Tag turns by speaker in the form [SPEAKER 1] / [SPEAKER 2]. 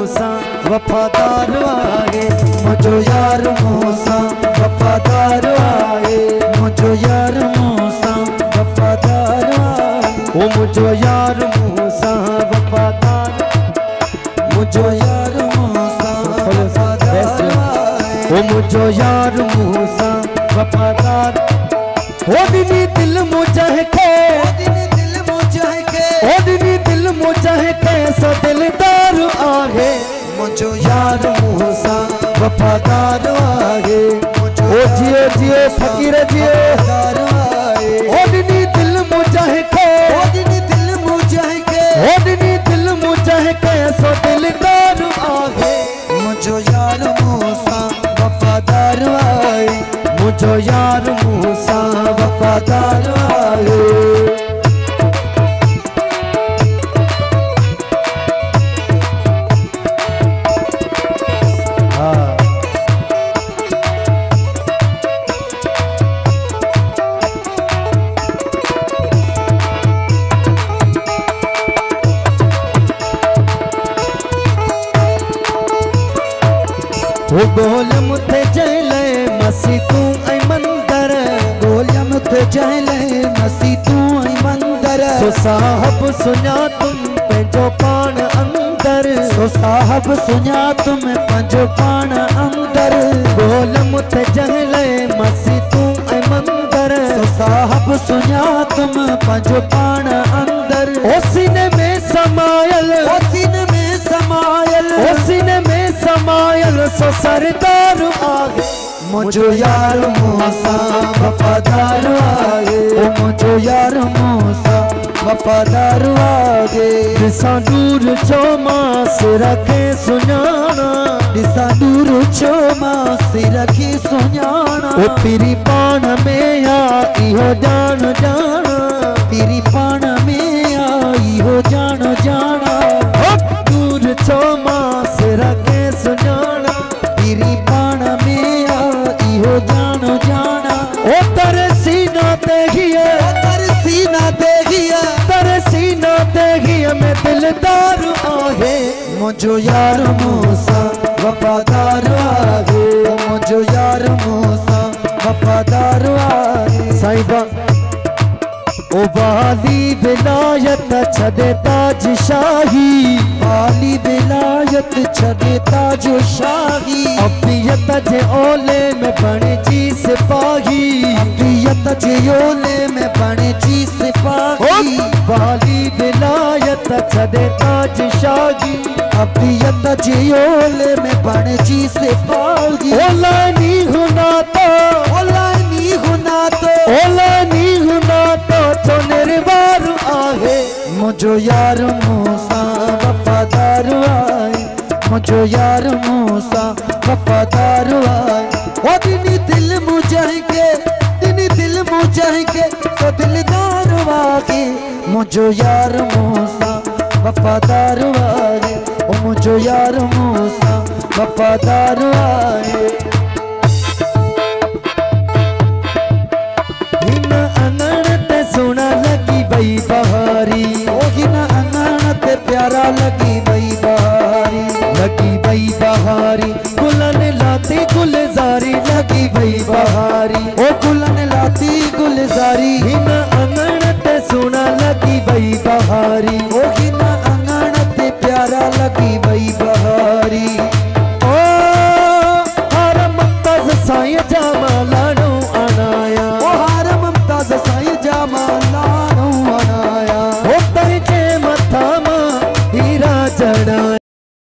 [SPEAKER 1] मूसा वफादार आए, मुझो यार मूसा वफादार आए, मुझो यार मूसा वफादार आए, ओ मुझो यार मूसा वफादार, मुझो यार मूसा वफादार आए, ओ मुझो यार मूसा वफादार। ओ दिनी दिल मुझे के, ओ दिनी दिल मुझे के, ओ दिनी दिल मुझे के सो दिलदार आगे, मुझो यार मूसा वफादार आगे, ओ जियो जियो फकीर जियो आए, ओ दिनी दिल मुझे के, ओ दिनी दिल मुझे के, ओ दिनी दिल मुझे के सो दिलदार आगे, मुझो यार मूसा वफादार आए, मुझो यार मूसा वफादार आए। गोल मुथे जले मसी तू ऐ मंदर, गोल मुथे जले मसी तू ऐ मंदर, सो साहब सुना तुम पंजो पान अंदर, सो साहब सुना तुम पंजो पान अंदर, गोल मुथे जले मसी तू ऐ मंदर, सो साहब सुना तुम पंजो पान अंदर, ओ सीने में समायल, ओ सीने में समायल, ओ सीने में समायल सो सरदार आगे, मुझो यार मूसा वफादार आगे, ओ मुझो यार मूसा वफादार आगे, दिसा दूर छो मास रखे सुनाना, दिसा दूर छो मास रखे सुनाना, ओ पीरी पान में या इहो जान जाना, पीरी पान में या इहो जान जाना, दूर छो मास रखे सुनाना, पीरी पान में आ इहो जान जाना, ओ तेरे सीना देखिए, ओ तेरे सीना देखिए, तेरे सीना देखिए मैं दिलदार आगे, मुझो यार मूसा वफादार आगे, मुझो यार मूसा वफादार आगे। साहिबा ओ वाली विलायत छदे ताज शाही, वाली विलायत छदे ताज शाही, अबियत जे ओले में बने जी सिपाही, अबियत जे ओले में बने जी सिपाही, वाली विलायत छदे ताज शाही, अबियत जे ओले में बने जी सिपाही, ओला नी हुना तो, ओला नी हुना तो, ओला नी हुना तो तो निर्वार आए, मुझो यार मूसा वफादार आए, मुझो यार मूसा वफादार आए, ओ दिनी दिल मुझे के, दिनी दिल मुझे के तो दिलदार आगे, मुझो यार मूसा वफादार आए, ओ मुझो यार मूसा वफादार आए। सोना लगी बई बहारी, ओहिना अंगन ते प्यारा लगी बई बहारी, लगी बई बहारी, गुलन लाती गुलजारी लगी बई बहारी, ओ गुलन लाती गुलजारी, हिना अंगन ते सोना लगी बई बहारी, ओहिना अंगन ते प्यारा लगी बई